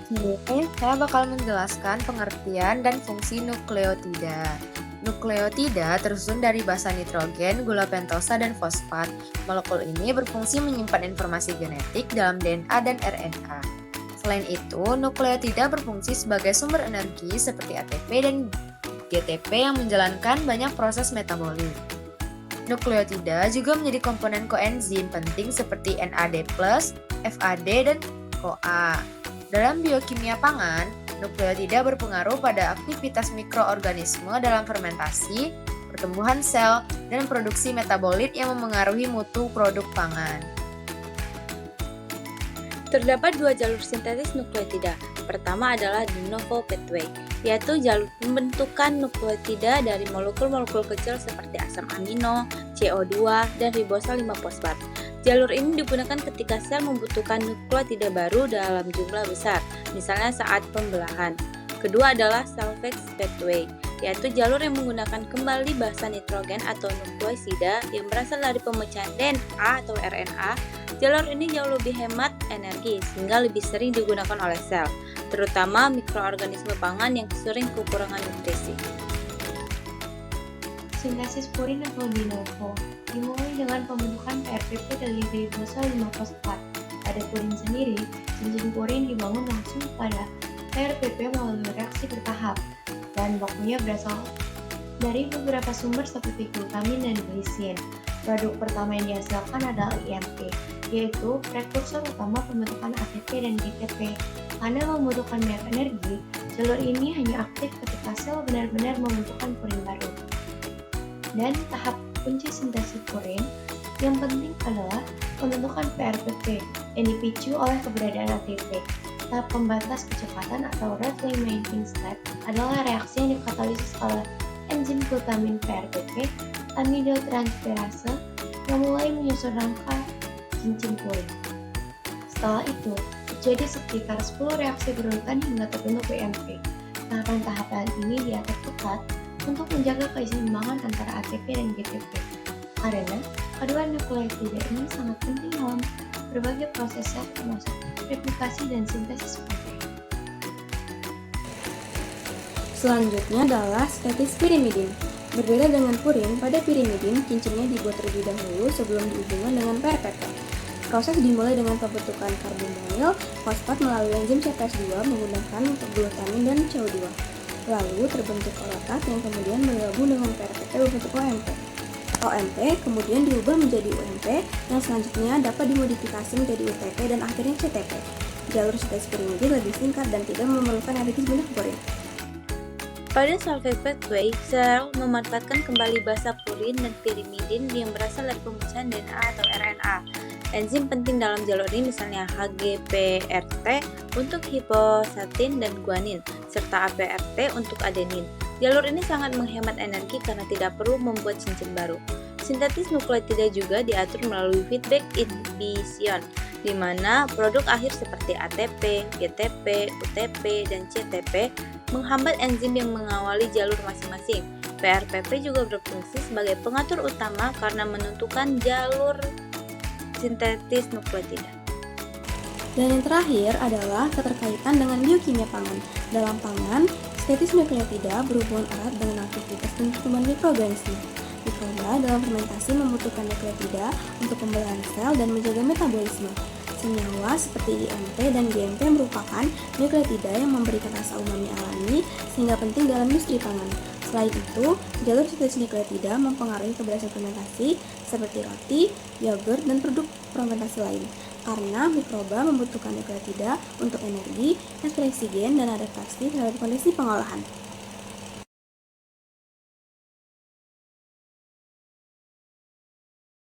Di sini, saya bakal menjelaskan pengertian dan fungsi nukleotida. Nukleotida tersusun dari basa nitrogen, gula pentosa, dan fosfat. Molekul ini berfungsi menyimpan informasi genetik dalam DNA dan RNA. Selain itu, nukleotida berfungsi sebagai sumber energi seperti ATP dan GTP yang menjalankan banyak proses metabolik. Nukleotida juga menjadi komponen koenzim penting seperti NAD+, FAD, dan CoA. Dalam biokimia pangan, nukleotida berpengaruh pada aktivitas mikroorganisme dalam fermentasi, pertumbuhan sel, dan produksi metabolit yang memengaruhi mutu produk pangan. Terdapat dua jalur sintetis nukleotida. Pertama adalah de novo pathway, yaitu jalur pembentukan nukleotida dari molekul-molekul kecil seperti asam amino, CO2, dan ribosa 5-fosfat. Jalur ini digunakan ketika sel membutuhkan nukleotida baru dalam jumlah besar, misalnya saat pembelahan. Kedua adalah Salvage pathway, yaitu jalur yang menggunakan kembali basa nitrogen atau nukleosida yang berasal dari pemecahan DNA atau RNA. Jalur ini jauh lebih hemat energi sehingga lebih sering digunakan oleh sel, terutama mikroorganisme pangan yang sering kekurangan nutrisi. Sintesis purin atau de novo dimulai dengan pembentukan PRPP dari ribosa 5-fosfat. Pada purin sendiri, cincin purin dibangun langsung pada PRPP melalui reaksi bertahap. Bahan bakunya berasal dari beberapa sumber seperti glutamin dan glisin. Produk pertama yang dihasilkan adalah IMP, yaitu prekursor utama pembentukan ATP dan GTP. Karena membutuhkan banyak energi, jalur ini hanya aktif ketika sel benar-benar membutuhkan purin baru. Dan tahap kunci sintesis purin yang penting adalah pembentukan PRPP yang dipicu oleh keberadaan ATP. Tahap pembatas kecepatan atau rate limiting step adalah reaksi yang dikatalisis oleh enzim glutamin PRPP, amidotranspirase yang mulai menyusun rangka cincin purin. Setelah itu, terjadi sekitar 10 reaksi berurutan hingga terbentuk BMP. Tahapan-tahapan ini diatur ketat untuk menjaga keseimbangan antara ATP dan GTP. Karena kedua nukleotida ini sangat penting dalam berbagai proses sel termasuk replikasi dan sintesis protein. Selanjutnya adalah statis pirimidin. Berbeda dengan purin, pada pirimidin cincinnya dibuat terlebih dahulu sebelum dihubungkan dengan PRPP. Proses dimulai dengan pembentukan karbonil fosfat melalui enzim CPS2 menggunakan glutamin dan CO2. Lalu terbentuk orotat yang kemudian bergabung dengan PRPP berbentuk OMP. OMP kemudian diubah menjadi UMP yang selanjutnya dapat dimodifikasi menjadi UTP dan akhirnya CTP. Jalur sintesis pirimidin lebih singkat dan tidak memerlukan energi sebanyak purin. Pada salvage pathway, sel memanfaatkan kembali basa purin dan pirimidin yang berasal dari pemecahan DNA atau RNA. Enzim penting dalam jalur ini misalnya HGPRT untuk hiposatin dan guanin, serta APRT untuk adenin. Jalur ini sangat menghemat energi karena tidak perlu membuat cincin baru. Sintetis nukleotida juga diatur melalui feedback inhibition, di mana produk akhir seperti ATP, GTP, UTP, dan CTP menghambat enzim yang mengawali jalur masing-masing. PRPP juga berfungsi sebagai pengatur utama karena menentukan jalur sintetis nukleotida. Dan yang terakhir adalah keterkaitan dengan biokimia pangan. Dalam pangan, sintetis nukleotida berhubungan erat dengan aktivitas pertumbuhan mikroorganisme. Mikroba dalam fermentasi membutuhkan nukleotida untuk pembelahan sel dan menjaga metabolisme. Senyawa seperti IMP dan GMP merupakan nukleotida yang memberikan rasa umami alami sehingga penting dalam industri pangan. Selain itu, jalur sintesis nukleotida mempengaruhi keberhasilan fermentasi seperti roti, yogurt, dan produk fermentasi lain. Karena mikroba membutuhkan nukleotida untuk energi, ekspresi gen, dan adaptasi terhadap kondisi pengolahan.